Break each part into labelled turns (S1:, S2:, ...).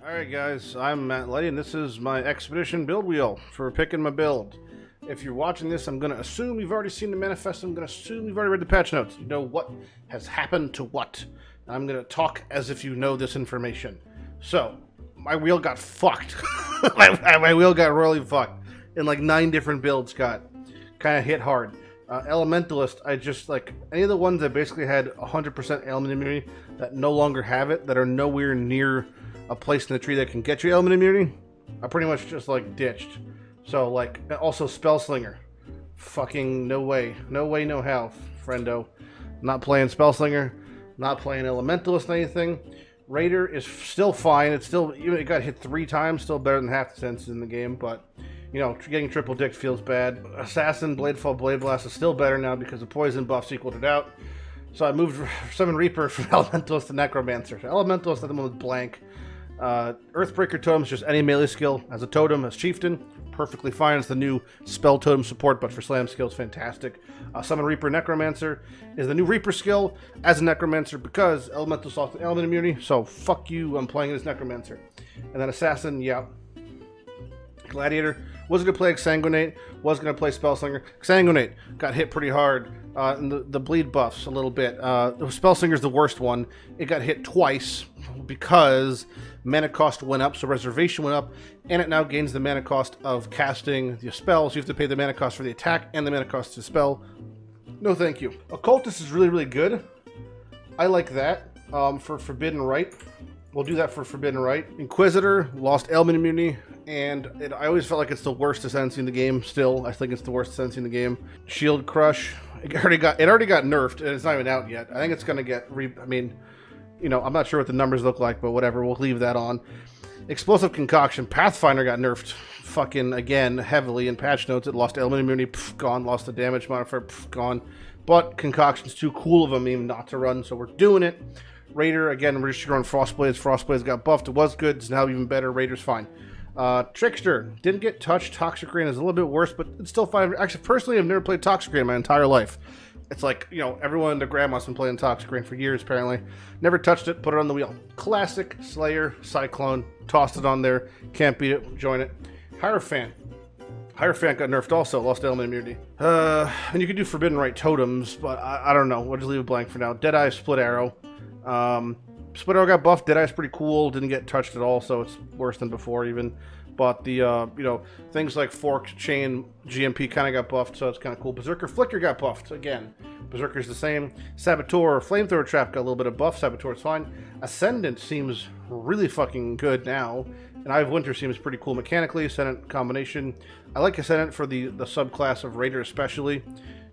S1: Alright guys, I'm Matt Lighty and this is my Expedition build wheel for picking my build. If you're watching this, I'm going to assume you've already seen the manifest. I'm going to assume you've already read the patch notes. You know what has happened to what. I'm going to talk as if you know this information. So, my wheel got fucked. my wheel got royally fucked. And like 9 different builds got kind of hit hard. Elementalist, I just like any of the ones that basically had 100% element immunity that no longer have it, that are nowhere near a place in the tree that can get you element immunity, I pretty much just like ditched. So like also Spellslinger, fucking no way, no how, friendo. Not playing Spellslinger, not playing Elementalist anything. Raider is still fine. It's still, even it got hit 3 times, still better than half the senses in the game, but you know, getting triple dick feels bad. Assassin, Bladefall, Blade Blast is still better now because the poison buffs equaled it out. So I moved Summon Reaper from Elementalist to Necromancer. So Elementalist at the moment blank. Earthbreaker Totem is just any melee skill as a totem, as Chieftain. Perfectly fine. It's the new spell totem support, but for slam skills, fantastic. Summon Reaper Necromancer is the new Reaper skill as a Necromancer because Elemental lost element immunity. So fuck you, I'm playing as Necromancer. And then Assassin, yeah. Gladiator was going to play Exsanguinate, was going to play Spellslinger. Exsanguinate got hit pretty hard. And the bleed buffs a little bit. Spellslinger's the worst one. It got hit twice because mana cost went up, so reservation went up, and it now gains the mana cost of casting the spell, so you have to pay the mana cost for the attack and the mana cost to spell. No thank you. Occultist is really good. I like that for Forbidden Rite. We'll do that for Forbidden Rite. Inquisitor lost ailment immunity, and I always felt like it's the worst ascendancy in the game. Still, I think it's the worst ascendancy in the game. Shield Crush. It already got nerfed, and it's not even out yet. I think it's going to get I mean, you know, I'm not sure what the numbers look like, but whatever. We'll leave that on. Explosive Concoction. Pathfinder got nerfed fucking again heavily in patch notes. It lost element immunity, gone. Lost the damage modifier, gone. But Concoction's too cool of a meme not to run, so we're doing it. Raider, again, we're just going Frostblades. Frostblades got buffed. It was good. It's now even better. Raider's fine. Trickster didn't get touched. Toxic Rain is a little bit worse, but it's still fine. Actually, personally, I've never played Toxic Rain my entire life. It's like, you know, everyone and their grandma's been playing Toxic Rain for years, apparently. Never touched it, put it on the wheel. Classic, Slayer, Cyclone, tossed it on there. Can't beat it, join it. Hierophant. Hierophant got nerfed also, lost element immunity. And you can do Forbidden Rite totems, but I don't know. We'll just leave it blank for now. Deadeye, Split Arrow. Split Arrow got buffed. Deadeye's pretty cool. Didn't get touched at all, so it's worse than before even. But the, you know, things like Forked, Chain, GMP kind of got buffed, so it's kind of cool. Berserker Flicker got buffed again. Berserker's the same. Saboteur, Flamethrower Trap got a little bit of buff. Saboteur's fine. Ascendant seems really fucking good now. And Eye of Winter seems pretty cool mechanically. Ascendant combination. I like Ascendant for the subclass of Raider especially.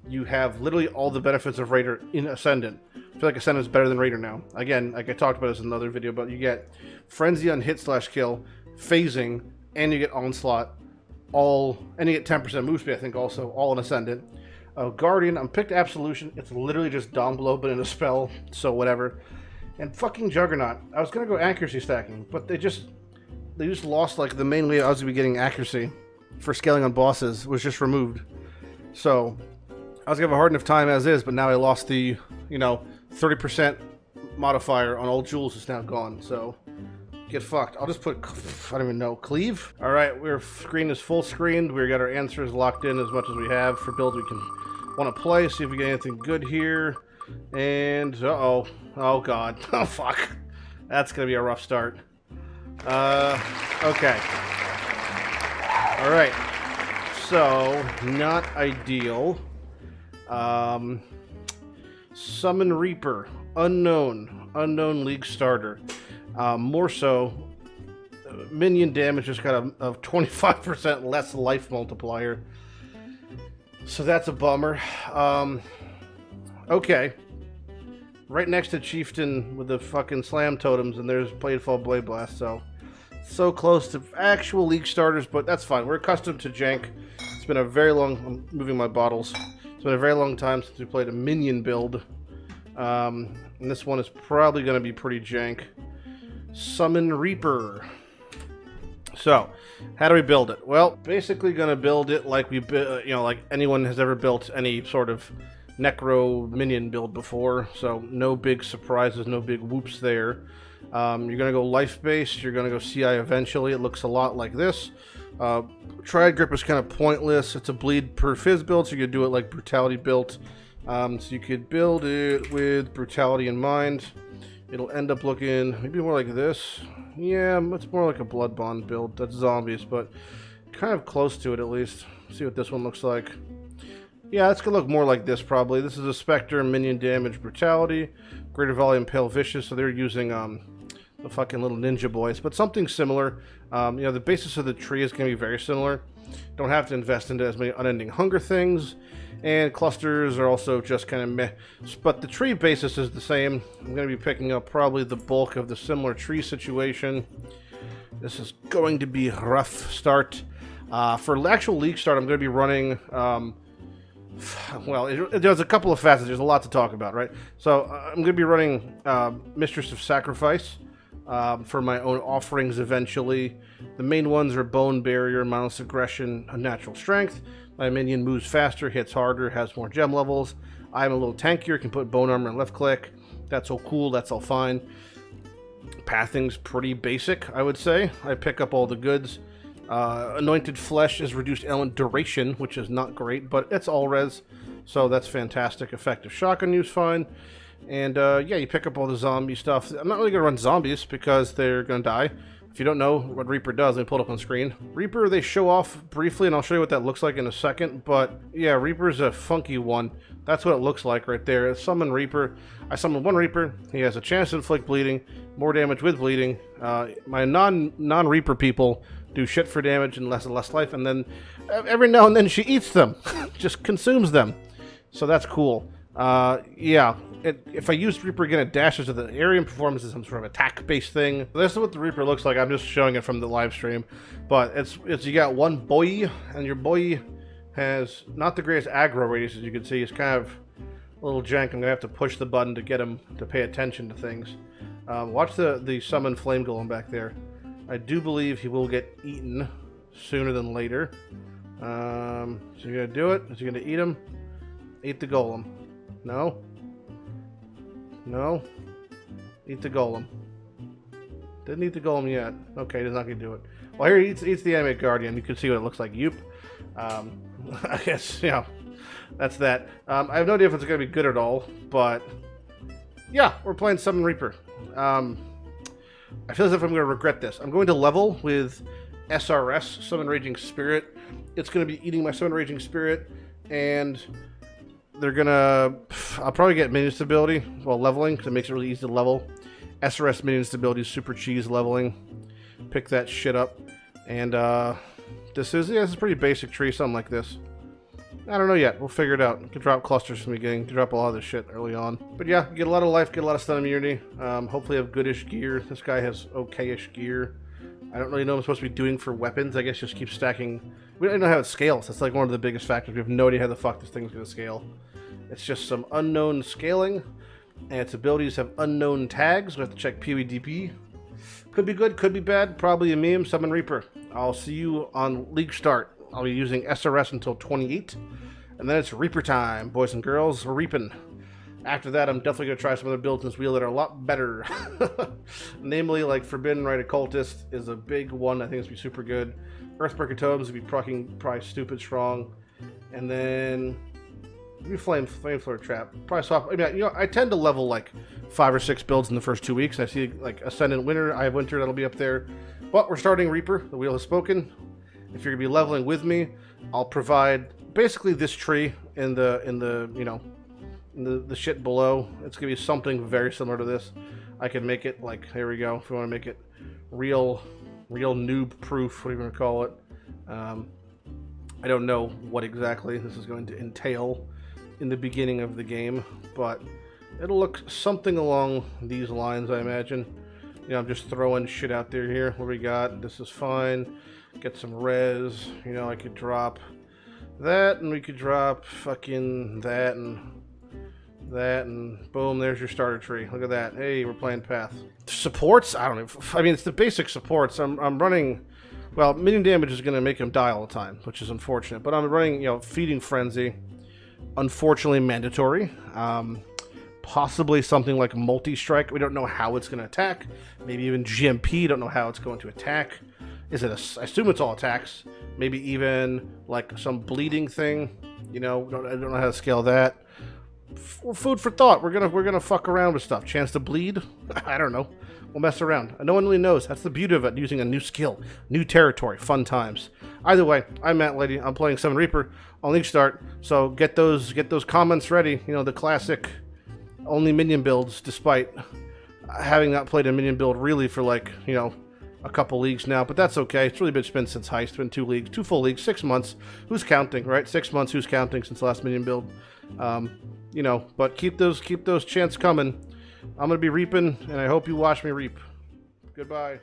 S1: You have literally all the benefits of Raider in Ascendant. I feel like Ascendant is better than Raider now. Again, like I talked about this in another video, but you get Frenzy on hit/kill, phasing, and you get Onslaught, and you get 10% move speed, I think, also, all in Ascendant. Guardian, I'm picked Absolution. It's literally just down below, but in a spell, so whatever. And fucking Juggernaut. I was gonna go accuracy stacking, but they just lost, like, the main way I was gonna be getting accuracy for scaling on bosses was just removed. So I was gonna have a hard enough time as is, but now I lost the, you know, 30% modifier on all jewels is now gone, so get fucked. I'll just put, I don't even know, Cleave? Alright, our screen is full screened. We got our answers locked in as much as we have for builds we can want to play. See if we get anything good here. And, uh-oh. Oh, God. Oh, fuck. That's going to be a rough start. Okay. Alright. So, not ideal. Summon Reaper. Unknown League starter. More so, minion damage just got a 25% less life multiplier. So that's a bummer. Okay. Right next to Chieftain with the fucking slam totems, and there's Bladefall, Blade Blast, so close to actual League starters, but that's fine. We're accustomed to jank. It's been a very long, I'm moving my bottles. It's been a very long time since we played a minion build. And this one is probably going to be pretty jank. Summon Reaper. So, how do we build it? Well, basically going to build it like we, you know, like anyone has ever built any sort of Necro minion build before. So, no big surprises, no big whoops there. You're going to go life-based. You're going to go CI eventually. It looks a lot like this. Triad Grip is kind of pointless. It's a bleed per fizz build, so you could do it like Brutality built. So you could build it with Brutality in mind. It'll end up looking maybe more like this. Yeah, it's more like a Blood Bond build. That's zombies, but kind of close to it at least. See what this one looks like. Yeah, it's gonna look more like this probably. This is a Spectre, minion damage, Brutality, greater volume, Pale Vicious. So they're using the fucking little ninja boys, but something similar. You know, the basis of the tree is gonna be very similar. Don't have to invest into as many unending hunger things, and clusters are also just kind of meh. But the tree basis is the same. I'm gonna be picking up probably the bulk of the similar tree situation. This is going to be a rough start. For actual league start, I'm going to be running. Well, there's a couple of facets. There's a lot to talk about, right? So I'm going to be running Mistress of Sacrifice for my own offerings eventually. The main ones are Bone Barrier, Mindless Aggression, Unnatural Strength. My minion moves faster, hits harder, has more gem levels. I'm a little tankier, can put Bone Armor and left click. That's all cool, that's all fine. Pathing's pretty basic, I would say. I pick up all the goods. Anointed Flesh is reduced element duration, which is not great, but it's all res, so that's fantastic. Effective shotgun use, fine. And yeah, you pick up all the zombie stuff. I'm not really going to run zombies because they're going to die. If you don't know what Reaper does, let me pull it up on screen. Reaper, they show off briefly, and I'll show you what that looks like in a second, but yeah, Reaper's a funky one. That's what it looks like right there. Summon Reaper. I summon one Reaper. He has a chance to inflict bleeding, more damage with bleeding. My non-Reaper people do shit for damage and less life, and then every now and then she eats them, just consumes them. So that's cool. Yeah, if I use Reaper again, it dashes to the area and performs as some sort of attack-based thing. This is what the Reaper looks like. I'm just showing it from the live stream, but it's you got one boy, and your boy has not the greatest aggro radius, as you can see. It's kind of a little jank. I'm gonna have to push the button to get him to pay attention to things. Watch the summon flame golem back there. I do believe he will get eaten sooner than later. So you're gonna do it? Is he gonna eat him? Eat the golem. No? No? Eat the golem. Didn't eat the golem yet. Okay, he's not gonna do it. Well, here he eats the animate guardian. You can see what it looks like. Yoop. I guess, you know, that's that. I have no idea if it's gonna be good at all, but yeah, we're playing Summon Reaper. I feel as if I'm going to regret this. I'm going to level with SRS, Summon Raging Spirit. It's going to be eating my Summon Raging Spirit, and they're going to... I'll probably get minion stability while leveling, because it makes it really easy to level. SRS minion stability is super cheese leveling. Pick that shit up. And this is a pretty basic tree, something like this. I don't know yet. We'll figure it out. You can drop clusters from the beginning. You can drop a lot of this shit early on. But yeah, get a lot of life, get a lot of stun immunity. Hopefully have goodish gear. This guy has okay-ish gear. I don't really know what I'm supposed to be doing for weapons. I guess just keep stacking. We don't know how it scales. That's like one of the biggest factors. We have no idea how the fuck this thing's going to scale. It's just some unknown scaling. And its abilities have unknown tags. We have to check PvDP. Could be good, could be bad. Probably a meme. Summon Reaper. I'll see you on League Start. I'll be using SRS until 28, and then it's Reaper time, boys and girls. We're reaping. After that, I'm definitely going to try some other builds in this wheel that are a lot better. Namely, like Forbidden Rite Occultist is a big one. I think it's going to be super good. Earthbreaker Totems would be probably stupid strong. And then maybe Flamethrower Trap. Probably soft. I mean, you know, I tend to level like 5 or 6 builds in the first 2 weeks. I see like Ascendant Winter. I have Winter that'll be up there. But we're starting Reaper. The wheel has spoken. If you're gonna be leveling with me, I'll provide basically this tree in the you know, in the shit below. It's gonna be something very similar to this. I can make it like, there we go. If you want to make it real noob proof, what do you want to call it? I don't know what exactly this is going to entail in the beginning of the game, but it'll look something along these lines, I imagine. You know, I'm just throwing shit out there here. What we got? This is fine. Get some res, you know, I could drop that, and we could drop fucking that, and boom, there's your starter tree. Look at that. Hey, we're playing Path. Supports? I don't know. I mean, it's the basic supports. I'm running, well, minion damage is going to make him die all the time, which is unfortunate, but I'm running, you know, Feeding Frenzy, unfortunately mandatory. Possibly something like multi-strike. We don't know how it's going to attack. Maybe even GMP. Don't know how it's going to attack. Is it I assume it's all attacks. Maybe even like some bleeding thing. You know, I don't know how to scale that. Food for thought. We're gonna fuck around with stuff. Chance to bleed? I don't know. We'll mess around. No one really knows. That's the beauty of it. Using a new skill, new territory, fun times. Either way, I'm Matt Lighty. I'm playing Summon Reaper on League Start. So get those comments ready. You know, the classic only minion builds, despite having not played a minion build really for like, you know, a couple leagues now, but that's okay. It's really been since Heist. It's been 2 leagues, 2 full leagues, 6 months. Who's counting, right? 6 months. Who's counting since the last minion build? You know, but keep those chants coming. I'm gonna be reaping, and I hope you watch me reap. Goodbye.